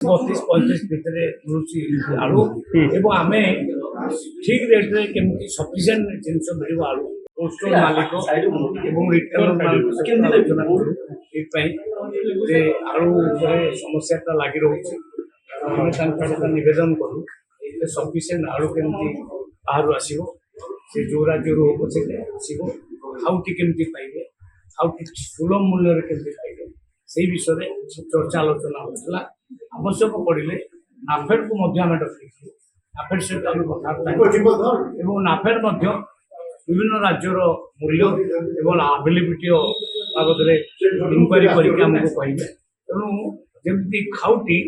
32-35 भितर मिलूँ आलू एवं आम ठीक रेट्रे केमती सफिसीयंट जिनस मिल आलू कोल्ड स्टोर मालिक एवं रिटेलर आलोचना करूँ आलू समस्या लगी रोचे नवेदन करूँ सफिसीयंट आलू केमती बाहर आसो से जो राज्य पचे आसो खाउटी केमती पाइबे खाउटी सुलभ मूल्य केमती पाइबे से विषय चर्चा आलोचना होता आवश्यक पड़े नाफेड को डकू नाफेड सहित आम कथबार्ता और नाफेड विभिन्न राज्यर मूल्य एवं आवेलेबिलिटी बाबद इनक्वारी करके आमको कहे तेणु जमी खाउटी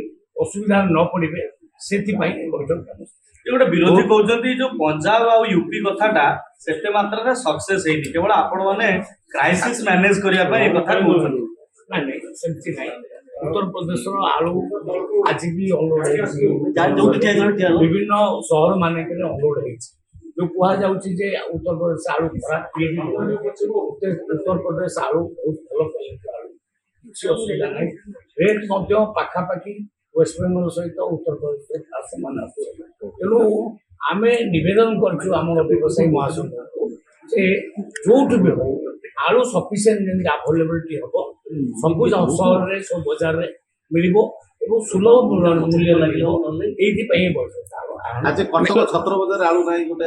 असुविधा न पड़े से बैठक गोटे विरोधी कहते जो पंजाब आ यूपी कथाटा सेते मात्रा रे सक्सेस हेनी केवल आपण माने क्राइसिस मैनेज करिया पय कथा कहउछन नहीं सेमती नहीं उत्तर प्रदेश आलू आज भी अनलोड विभिन्न सहर मानक अनलोड जो कह जाऊँगी उत्तर प्रदेश आलू खराब उत्तर प्रदेश आलू बहुत भल क्वालिटी आलू किसी असुविधा ना रेट पाखापाखि वेस्ट बेंगल सहित उत्तर प्रदेश तेणु आम नवेदन करम व्यवसायी महासंघ से जो भी हो आलू सफिसीयंट आवेलेबिलिटी हम सब सहर में सब बजार में मिल सुलभ मूल्य लगे आज कटक छत्र बजार आलू नहीं गोटे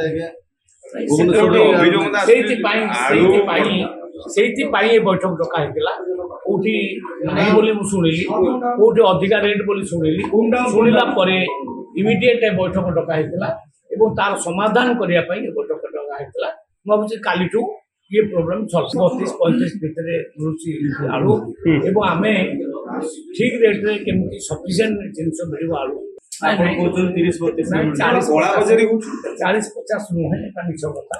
बैठक डका कौटी नहीं बोली शुणिली कौटी अधिका रेट बोली शुणिली शुणिला इमिडिएट बैठक डका तार समाधान करने बैठक डका भावी काली ये प्रोब्लेम 32-35 भितर मिलूँ आलू एवं आम ठीक रेट्रे केमती सफिसीयंट जिनस मिल आलू 30-32 40-50 नुहे मिछ कथा